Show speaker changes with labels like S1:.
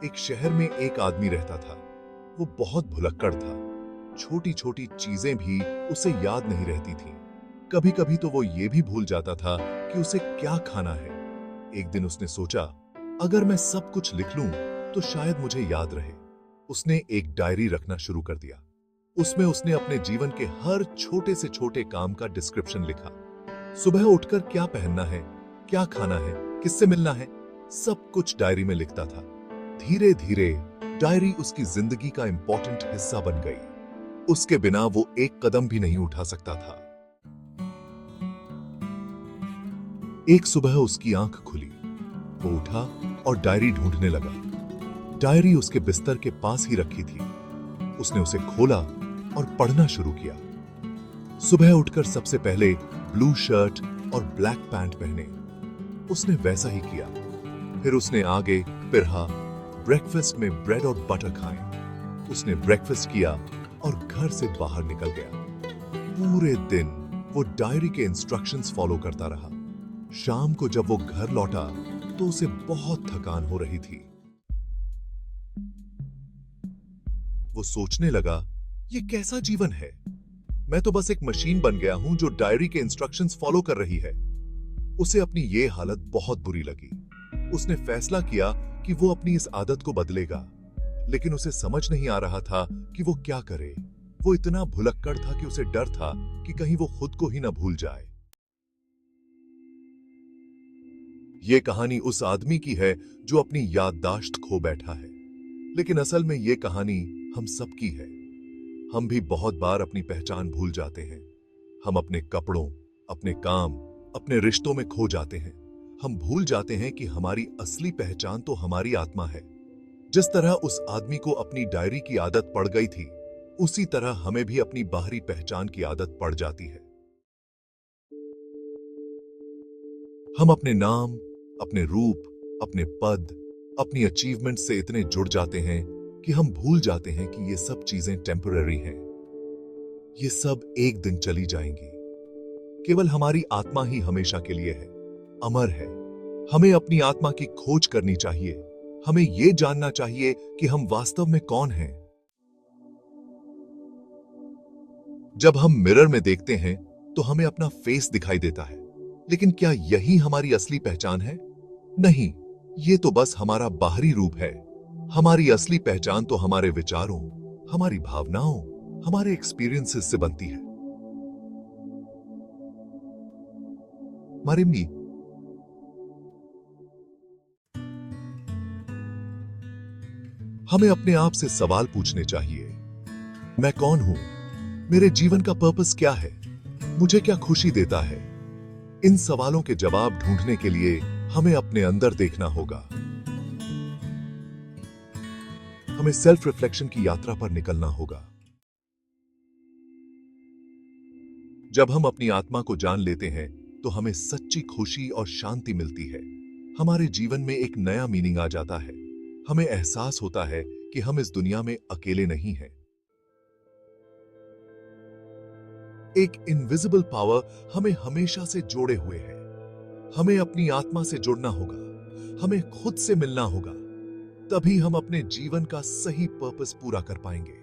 S1: एक शहर में एक आदमी रहता था। वो बहुत भुलक्कड़ था। छोटी छोटी चीजें भी उसे याद नहीं रहती थीं। कभी कभी तो वो ये भी भूल जाता था कि उसे क्या खाना है। एक दिन उसने सोचा, अगर मैं सब कुछ लिख लूं तो शायद मुझे याद रहे। उसने एक डायरी रखना शुरू कर दिया। उसमें उसने अपने जीवन के हर छोटे से छोटे काम का डिस्क्रिप्शन लिखा। सुबह उठकर क्या पहनना है, क्या खाना है, किससे मिलना है, सब कुछ डायरी में लिखता था। धीरे धीरे डायरी उसकी जिंदगी का इंपॉर्टेंट हिस्सा बन गई। उसके बिना वो एक कदम भी नहीं उठा सकता था। एक सुबह उसकी आंख खुली। वो उठा और डायरी ढूंढने लगा। डायरी उसके बिस्तर के पास ही रखी थी। उसने उसे खोला और पढ़ना शुरू किया। सुबह उठकर सबसे पहले ब्लू शर्ट और ब्लैक पैंट पहने। उसने वैसा ही किया। फिर उसने आगे पिरहा ब्रेकफास्ट में ब्रेड और बटर खाए। उसने ब्रेकफास्ट किया और घर से बाहर निकल गया। पूरे दिन वो डायरी के इंस्ट्रक्शंस फॉलो करता रहा। शाम को जब वो घर लौटा तो उसे बहुत थकान हो रही थी। वो सोचने लगा, ये कैसा जीवन है? मैं तो बस एक मशीन बन गया हूं जो डायरी के इंस्ट्रक्शंस फॉलो कर रही है। उसे अपनी ये हालत बहुत बुरी लगी। उसने फैसला किया कि वो अपनी इस आदत को बदलेगा, लेकिन उसे समझ नहीं आ रहा था कि वो क्या करे। वो इतना भुलक्कड़ था कि उसे डर था कि कहीं वो खुद को ही ना भूल जाए। ये कहानी उस आदमी की है जो अपनी याददाश्त खो बैठा है, लेकिन असल में ये कहानी हम सबकी है। हम भी बहुत बार अपनी पहचान भूल जाते हैं। हम अपने कपड़ों, अपने काम, अपने रिश्तों में खो जाते हैं। हम भूल जाते हैं कि हमारी असली पहचान तो हमारी आत्मा है। जिस तरह उस आदमी को अपनी डायरी की आदत पड़ गई थी, उसी तरह हमें भी अपनी बाहरी पहचान की आदत पड़ जाती है। हम अपने नाम, अपने रूप, अपने पद, अपनी अचीवमेंट से इतने जुड़ जाते हैं कि हम भूल जाते हैं कि ये सब चीजें टेम्पररी हैं। ये सब एक दिन चली जाएंगी। केवल हमारी आत्मा ही हमेशा के लिए है, अमर है। हमें अपनी आत्मा की खोज करनी चाहिए। हमें यह जानना चाहिए कि हम वास्तव में कौन हैं। जब हम मिरर में देखते हैं तो हमें अपना फेस दिखाई देता है, लेकिन क्या यही हमारी असली पहचान है? नहीं, ये तो बस हमारा बाहरी रूप है। हमारी असली पहचान तो हमारे विचारों, हमारी भावनाओं, हमारे एक्सपीरियंसेस से बनती है। मारिमनी, हमें अपने आप से सवाल पूछने चाहिए। मैं कौन हूं? मेरे जीवन का पर्पस क्या है? मुझे क्या खुशी देता है? इन सवालों के जवाब ढूंढने के लिए हमें अपने अंदर देखना होगा। हमें सेल्फ रिफ्लेक्शन की यात्रा पर निकलना होगा। जब हम अपनी आत्मा को जान लेते हैं तो हमें सच्ची खुशी और शांति मिलती है। हमारे जीवन में एक नया मीनिंग आ जाता है। हमें एहसास होता है कि हम इस दुनिया में अकेले नहीं हैं। एक इनविजिबल पावर हमें हमेशा से जोड़े हुए है। हमें अपनी आत्मा से जुड़ना होगा। हमें खुद से मिलना होगा। तभी हम अपने जीवन का सही पर्पस पूरा कर पाएंगे।